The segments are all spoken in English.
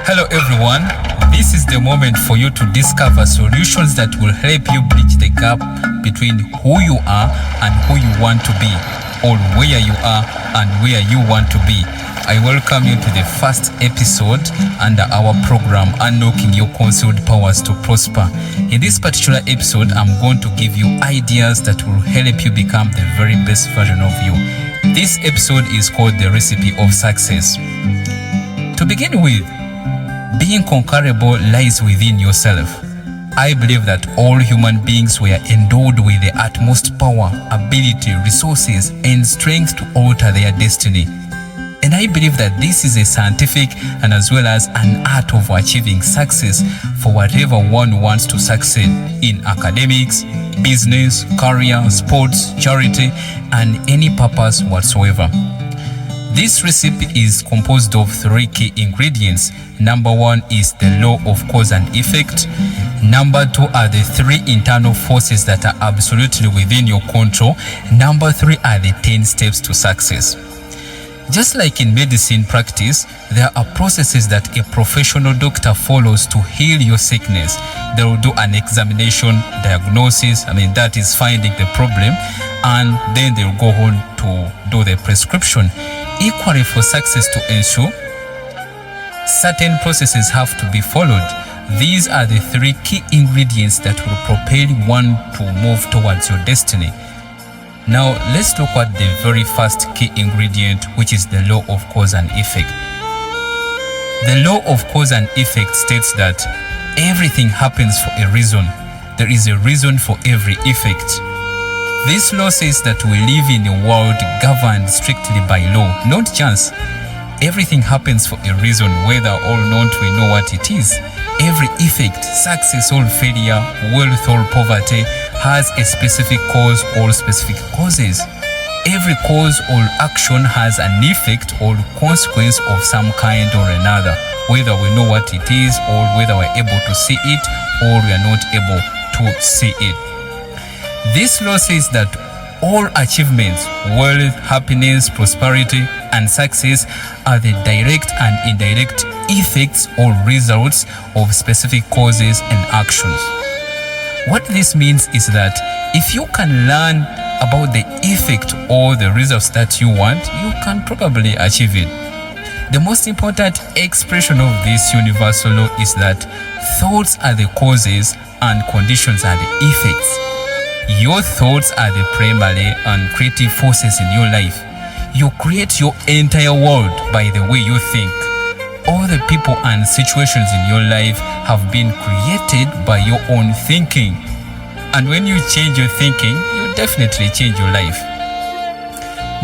Hello everyone, this is the moment for you to discover solutions that will help you bridge the gap between who you are and who you want to be, or where you are and where you want to be. I welcome you to the first episode under our program Unlocking Your Concealed Powers to Prosper. In this particular episode, I'm going to give you ideas that will help you become the very best version of you. This episode is called The Recipe of Success. To begin with, being conquerable lies within yourself. I believe that all human beings were endowed with the utmost power, ability, resources, and strength to alter their destiny. And I believe that this is a scientific and as well as an art of achieving success for whatever one wants to succeed in academics, business, career, sports, charity, and any purpose whatsoever. This recipe is composed of 3 key ingredients. Number 1 is the law of cause and effect. Number 2 are the 3 internal forces that are absolutely within your control. Number 3 are the 10 steps to success. Just like in medicine practice, there are processes that a professional doctor follows to heal your sickness. They will do an examination, diagnosis, that is finding the problem, and then they'll go on to do the prescription. Equally, for success to ensue, certain processes have to be followed. These are the 3 key ingredients that will propel one to move towards your destiny. Now, let's look at the very first key ingredient, which is the law of cause and effect. The law of cause and effect states that everything happens for a reason. There is a reason for every effect. This law says that we live in a world governed strictly by law, not chance. Everything happens for a reason, whether or not we know what it is. Every effect, success or failure, wealth or poverty, has a specific cause or specific causes. Every cause or action has an effect or consequence of some kind or another, whether we know what it is or whether we're able to see it or we are not able to see it. This law says that all achievements, wealth, happiness, prosperity, and success are the direct and indirect effects or results of specific causes and actions. What this means is that if you can learn about the effect or the results that you want, you can probably achieve it. The most important expression of this universal law is that thoughts are the causes and conditions are the effects. Your thoughts are the primary and creative forces in your life. You create your entire world by the way you think. All the people and situations in your life have been created by your own thinking. And when you change your thinking, you definitely change your life.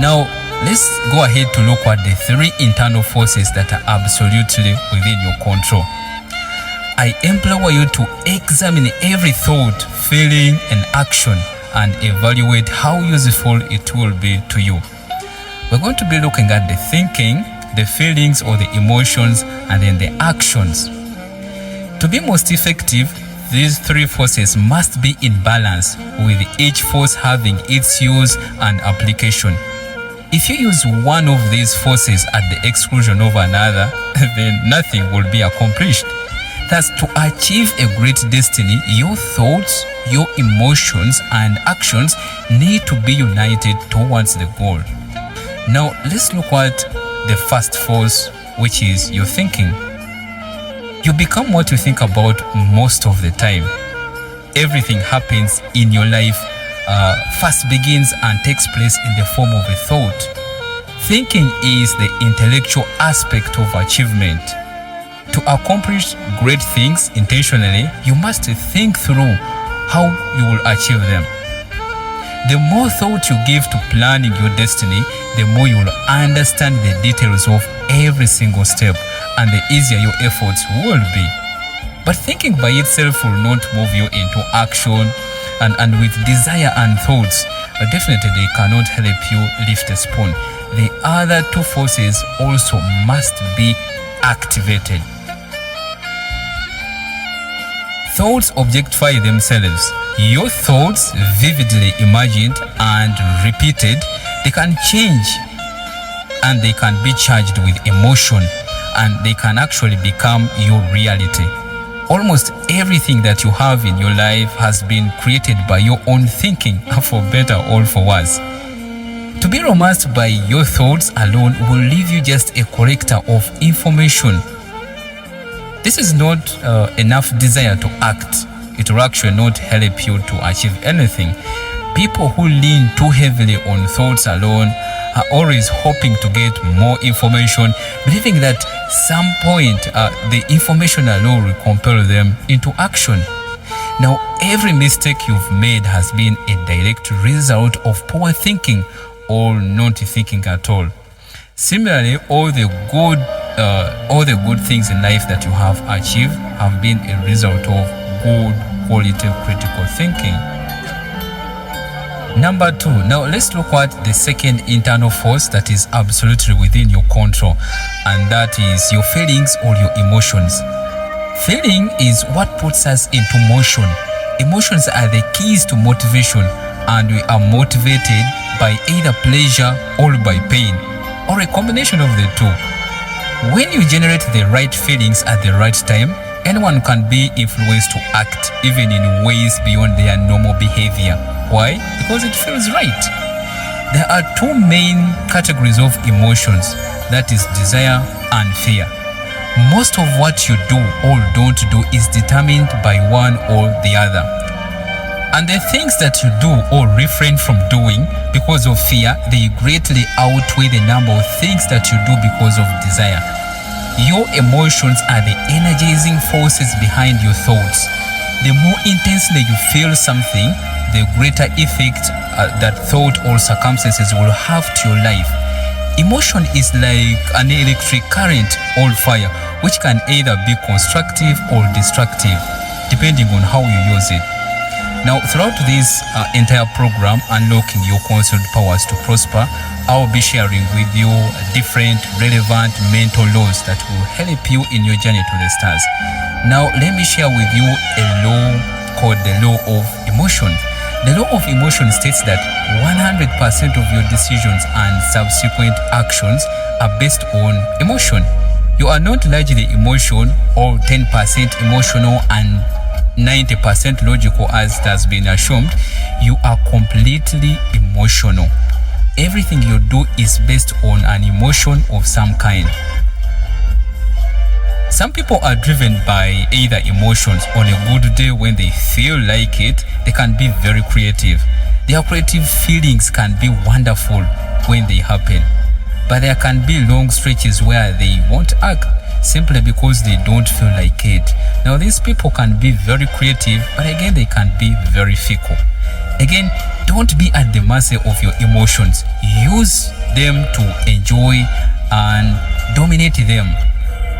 Now, let's go ahead to look at the 3 internal forces that are absolutely within your control. I implore you to examine every thought, feeling, and action and evaluate how useful it will be to you. We're going to be looking at the thinking, the feelings or the emotions, and then the actions. To be most effective, these 3 forces must be in balance, with each force having its use and application. If you use one of these forces at the exclusion of another, then nothing will be accomplished. Thus, to achieve a great destiny, your thoughts, your emotions, and actions need to be united towards the goal. Now, let's look at the first force, which is your thinking. You become what you think about most of the time. Everything happens in your life first begins and takes place in the form of a thought. Thinking is the intellectual aspect of achievement. To accomplish great things intentionally, you must think through how you will achieve them. The more thought you give to planning your destiny, the more you will understand the details of every single step, and the easier your efforts will be. But thinking by itself will not move you into action, and with desire and thoughts, definitely they cannot help you lift a spoon. The other 2 forces also must be activated. Thoughts objectify themselves. Your thoughts, vividly imagined and repeated, they can change and they can be charged with emotion. and they can actually become your reality. Almost everything that you have in your life has been created by your own thinking, for better or for worse. To be romanced by your thoughts alone will leave you just a collector of information. This is not enough desire to act. It will actually not help you to achieve anything. People who lean too heavily on thoughts alone are always hoping to get more information, believing that some point the information alone will compel them into action. Now, every mistake you've made has been a direct result of poor thinking or not thinking at all. Similarly, all the good things in life that you have achieved have been a result of good quality critical thinking. Number 2, now let's look at the second internal force that is absolutely within your control, and that is your feelings or your emotions. Feeling is what puts us into motion. Emotions are the keys to motivation, and we are motivated by either pleasure or by pain, or a combination of the two. When you generate the right feelings at the right time, anyone can be influenced to act even in ways beyond their normal behavior. Why? Because it feels right. There are two main categories of emotions, that is desire and fear. Most of what you do or don't do is determined by one or the other. And the things that you do or refrain from doing because of fear, they greatly outweigh the number of things that you do because of desire. Your emotions are the energizing forces behind your thoughts. The more intensely you feel something, the greater effect that thought or circumstances will have to your life. Emotion is like an electric current or fire, which can either be constructive or destructive, depending on how you use it. Now, throughout this entire program, Unlocking Your Concealed Powers to Prosper, I'll be sharing with you different relevant mental laws that will help you in your journey to the stars. Now, let me share with you a law called the law of emotion. The law of emotion states that 100% of your decisions and subsequent actions are based on emotion. You are not largely emotional or 10% emotional and 90% logical as it has been assumed. You are completely emotional. Everything you do is based on an emotion of some kind. Some people are driven by either emotions. On a good day when they feel like it, they can be very creative. Their creative feelings can be wonderful when they happen. But there can be long stretches where they won't act simply because they don't feel like it. Now, these people can be very creative, but again, they can be very fickle. Again, don't be at the mercy of your emotions. Use them to enjoy and dominate them.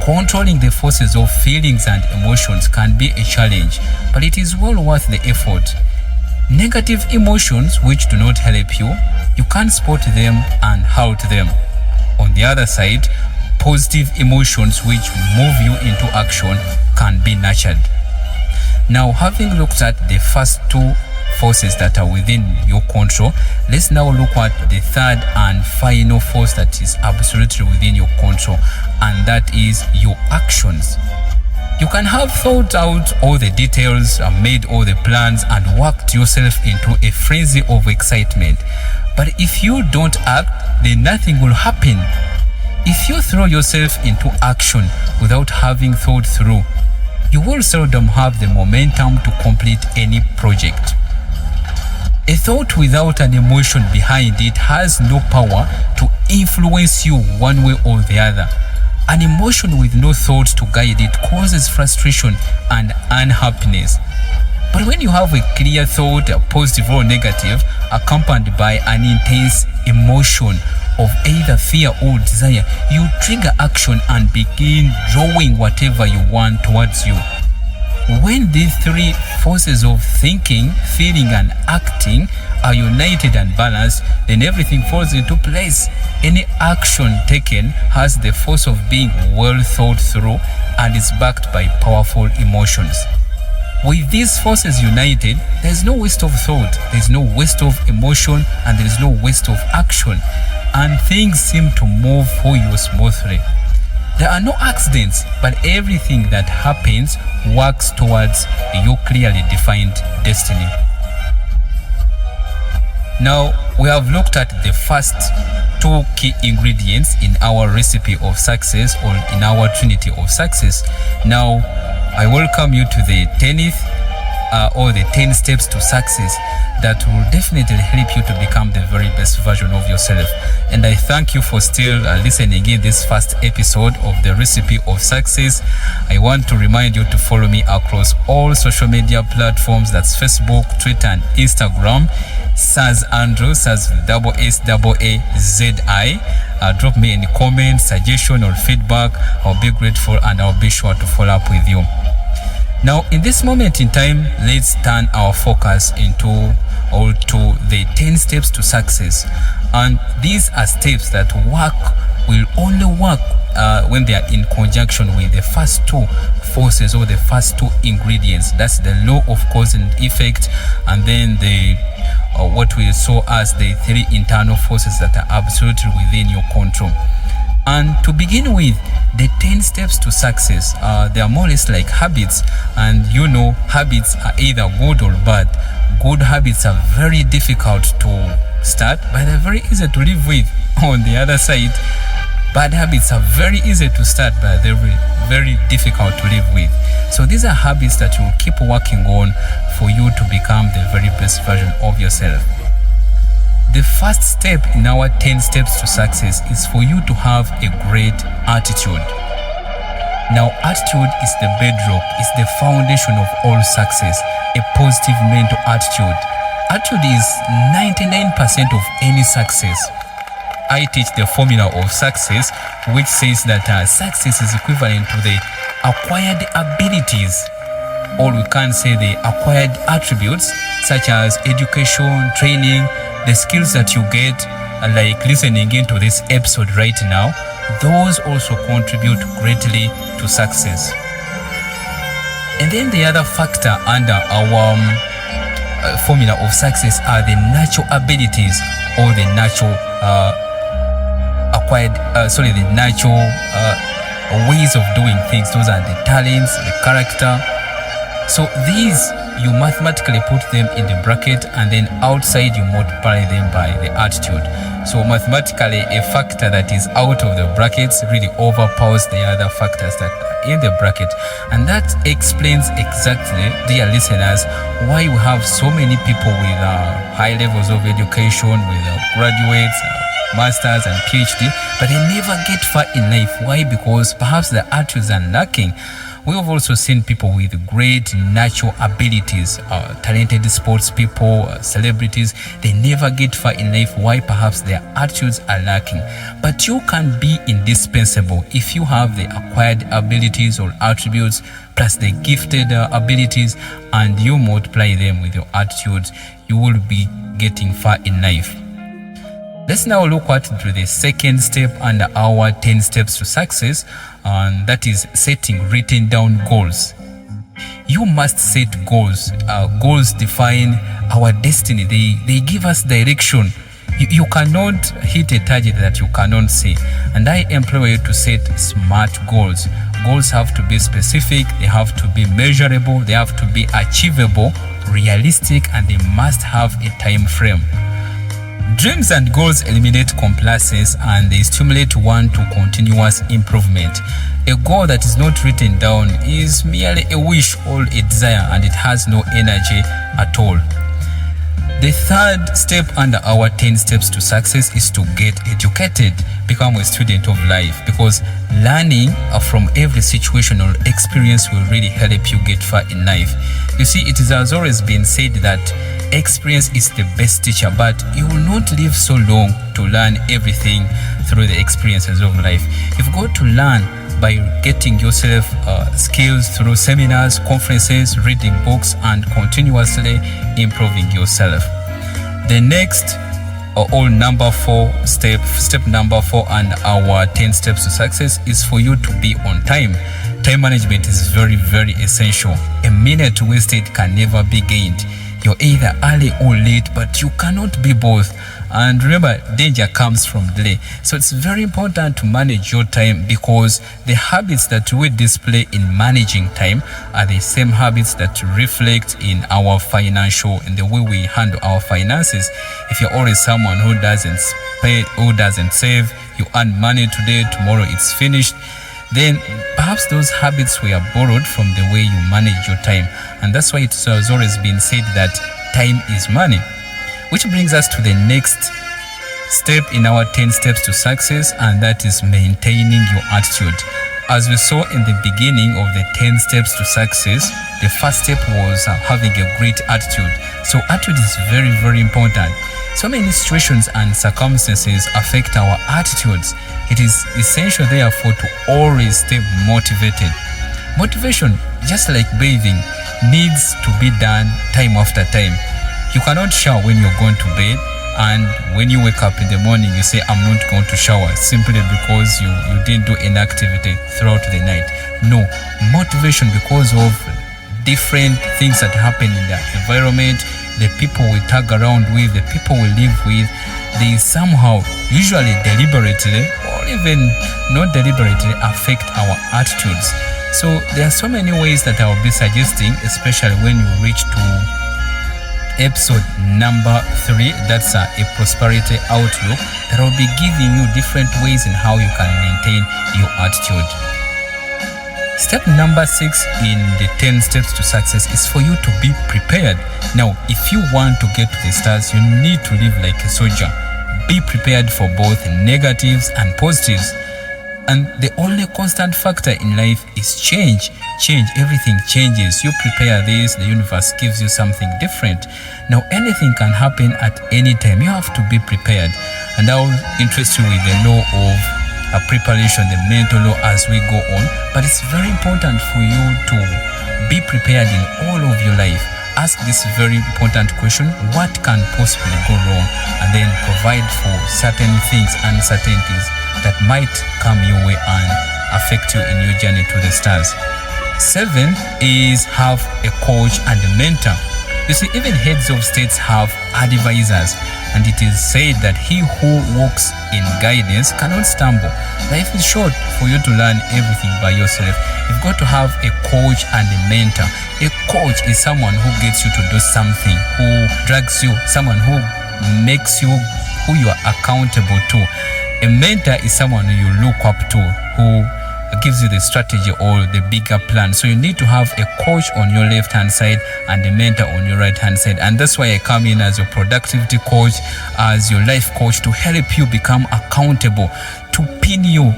Controlling the forces of feelings and emotions can be a challenge, but it is well worth the effort. Negative emotions which do not help you, you can spot them and halt them. On the other side, positive emotions which move you into action can be nurtured. Now, having looked at the first two forces that are within your control, let's now look at the third and final force that is absolutely within your control, and that is your actions. You can have thought out all the details, made all the plans, and worked yourself into a frenzy of excitement. But if you don't act, then nothing will happen. If you throw yourself into action without having thought through, you will seldom have the momentum to complete any project. A thought without an emotion behind it has no power to influence you one way or the other. An emotion with no thought to guide it causes frustration and unhappiness. But when you have a clear thought, positive or negative, accompanied by an intense emotion of either fear or desire, you trigger action and begin drawing whatever you want towards you. When these three forces of thinking, feeling, and acting are united and balanced, then everything falls into place. Any action taken has the force of being well thought through and is backed by powerful emotions. With these forces united, there is no waste of thought, there is no waste of emotion, and there is no waste of action, and things seem to move for you smoothly. There are no accidents, but everything that happens works towards your clearly defined destiny. Now, we have looked at the first two key ingredients in our recipe of success, or in our trinity of success. Now, I welcome you to the 10th or the 10 steps to success that will definitely help you to become the very best version of yourself. And I thank you for still listening in this first episode of the recipe of success. I want to remind you to follow me across all social media platforms. That's Facebook, Twitter, and Instagram. Saz Andrew, Saz double S-A-A-Z-I. Drop me any comment, suggestion, or feedback. I'll be grateful and I'll be sure to follow up with you. Now, in this moment in time, let's turn our focus to the 10 steps to success. And these are steps that will only work when they are in conjunction with the first two forces, or the first two ingredients. That's the law of cause and effect, and then what we saw as the three internal forces that are absolutely within your control. And to begin with, the 10 steps to success, they are more or less like habits. And habits are either good or bad. Good habits are very difficult to start, but they're very easy to live with. On the other side, bad habits are very easy to start, but they're very difficult to live with. So these are habits that you'll keep working on for you to become the very best version of yourself. The first step in our 10 steps to success is for you to have a great attitude. Now, attitude is the bedrock, is the foundation of all success, a positive mental attitude. Attitude is 99% of any success. I teach the formula of success, which says that success is equivalent to the acquired abilities, or we can say the acquired attributes, such as education, training, the skills that you get, like listening into this episode right now. Those also contribute greatly to success. And then the other factor under our formula of success are the natural abilities, or the natural the natural ways of doing things. Those are the talents, the character. So these, you mathematically put them in the bracket, and then outside you multiply them by the attitude. So mathematically, a factor that is out of the brackets really overpowers the other factors that are in the bracket. And that explains exactly, dear listeners, why we have so many people with high levels of education, with graduates, masters and PhD, but they never get far in life. Why? Because perhaps the attitudes are lacking. We have also seen people with great natural abilities, talented sports people, celebrities. They never get far in life. Why? Perhaps their attitudes are lacking. But you can be indispensable if you have the acquired abilities or attributes plus the gifted abilities, and you multiply them with your attitudes. You will be getting far in life. Let's now look at the second step under our 10 steps to success, and that is setting written down goals. You must set goals. Goals define our destiny. They give us direction. You cannot hit a target that you cannot see. And I implore you to set smart goals. Goals have to be specific, they have to be measurable, they have to be achievable, realistic, and they must have a time frame. Dreams and goals eliminate complacency, and they stimulate one to continuous improvement. A goal that is not written down is merely a wish or a desire, and it has no energy at all. The third step under our 10 steps to success is to get educated, become a student of life, because learning from every situation or experience will really help you get far in life. You see, it has always been said that experience is the best teacher, but you will not live so long to learn everything through the experiences of life. You've got to learn by getting yourself skills through seminars, conferences, reading books, and continuously improving yourself. The next step number 4 and our 10 steps to success is for you to be on time. Time management is very, very essential. A minute wasted can never be gained. You're either early or late, but you cannot be both. And remember, danger comes from delay. So it's very important to manage your time, because the habits that we display in managing time are the same habits that reflect in our financial, in the way we handle our finances. If you're always someone who doesn't spend, who doesn't save, you earn money today, tomorrow it's finished, then perhaps those habits were borrowed from the way you manage your time. And that's why it has always been said that time is money. Which brings us to the next step in our 10 steps to success, and that is maintaining your attitude. As we saw in the beginning of the 10 steps to success, the first step was having a great attitude. So attitude is very, very important. So many situations and circumstances affect our attitudes. It is essential, therefore, to always stay motivated. Motivation, just like bathing, needs to be done time after time. You cannot shower when you're going to bed, and when you wake up in the morning, you say, I'm not going to shower, simply because you didn't do any activity throughout the night. No, motivation, because of different things that happen in the environment, the people we tag around with, the people we live with, they somehow, usually deliberately or even not deliberately, affect our attitudes. So there are so many ways that I will be suggesting, especially when you reach to episode number 3, that's a prosperity outlook, that will be giving you different ways in how you can maintain your attitude. Step number 6 in the 10 steps to success is for you to be prepared. Now, if you want to get to the stars, you need to live like a soldier. Be prepared for both negatives and positives. And the only constant factor in life is change. Everything changes. You prepare this, the universe gives you something different. Now, anything can happen at any time. You have to be prepared. And I will interest you with the law of preparation, the mental law, as we go on. But it's very important for you to be prepared in all of your life. Ask this very important question: what can possibly go wrong? And then provide for certain things, uncertainties that might come your way and affect you in your journey to the stars. 7 is have a coach and a mentor. You see, even heads of states have advisors, and it is said that he who walks in guidance cannot stumble. Life is short for you to learn everything by yourself. You've got to have a coach and a mentor. A coach is someone who gets you to do something, who drags you, someone who makes you who you are accountable to. A mentor is someone who you look up to, who gives you the strategy or the bigger plan. So you need to have a coach on your left hand side and a mentor on your right hand side. And that's why I come in as your productivity coach, as your life coach, to help you become accountable, to pin you.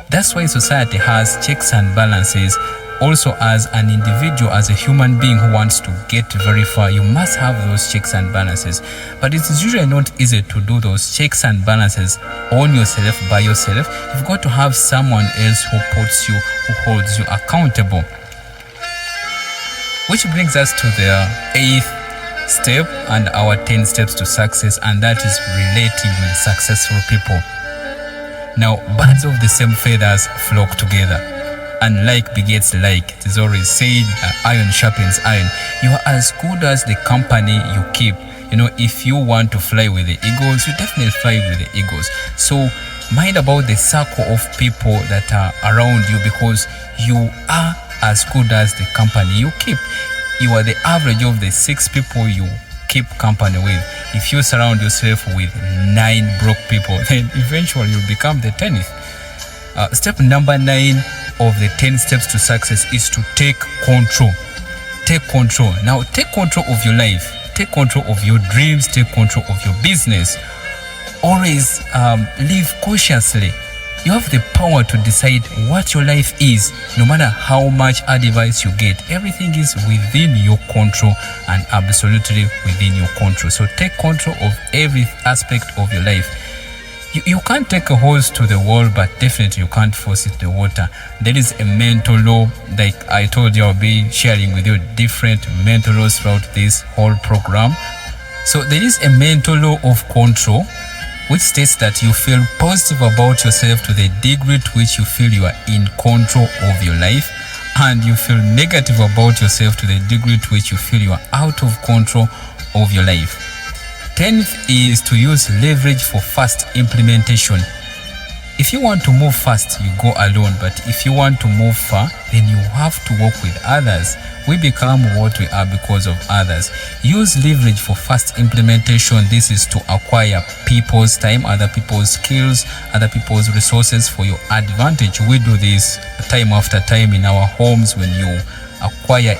That's why society has checks and balances. Also, as an individual, as a human being who wants to get very far, you must have those checks and balances. But it is usually not easy to do those checks and balances on yourself, by yourself. You've got to have someone else who puts you, who holds you accountable. Which brings us to the 8th step and our 10 steps to success, and that is relating with successful people. Now, birds of the same feathers flock together, and like begets like. It is always said, iron sharpens iron. You are as good as the company you keep. If you want to fly with the eagles, you definitely fly with the eagles. So mind about the circle of people that are around you, because you are as good as the company you keep. You are the average of the 6 people you keep company with. If you surround yourself with 9 broke people, then eventually you'll become the 10th. Step number 9 of the 10 steps to success is to take control. Take control. Now, take control of your life. Take control of your dreams. Take control of your business. Always live cautiously. You have the power to decide what your life is, no matter how much advice you get. Everything is within your control and absolutely within your control. So take control of every aspect of your life. You can't take a horse to the wall, but definitely you can't force it to the water. There is a mental law, like I told you, I'll be sharing with you different mental laws throughout this whole program. So there is a mental law of control, which states that you feel positive about yourself to the degree to which you feel you are in control of your life, and you feel negative about yourself to the degree to which you feel you are out of control of your life. 10th is to use leverage for fast implementation. If you want to move fast, you go alone, but if you want to move far, then you have to work with others. We become what we are because of others. Use leverage for fast implementation. This is to acquire people's time, other people's skills, other people's resources for your advantage. We do this time after time in our homes when you acquire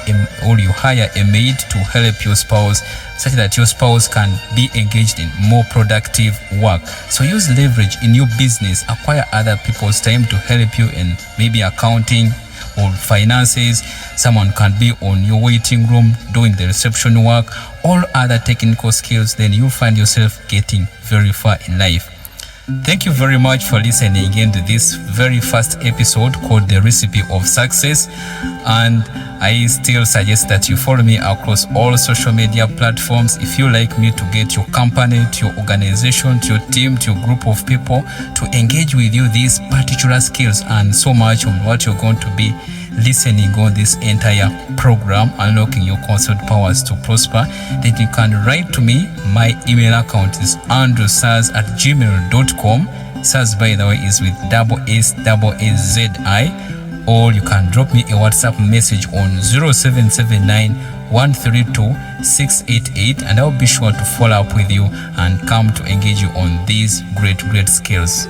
or you hire a maid to help your spouse such that your spouse can be engaged in more productive work. So use leverage in your business. Acquire other people's time to help you in maybe accounting or finances. Someone can be on your waiting room doing the reception work, all other technical skills. Then you'll find yourself getting very far in life. Thank you very much for listening again to this very first episode called The Recipe of Success. And I still suggest that you follow me across all social media platforms. If you like me to get your company, to your organization, to your team, to your group of people to engage with you these particular skills and so much on what you're going to be listening on this entire program, Unlocking Your Consult Powers to Prosper, then you can write to me. My email account is andrewsaz@gmail.com. Saz, by the way, is with SSAZI. Or you can drop me a WhatsApp message on 0779 132 688, and I'll be sure to follow up with you and come to engage you on these great skills.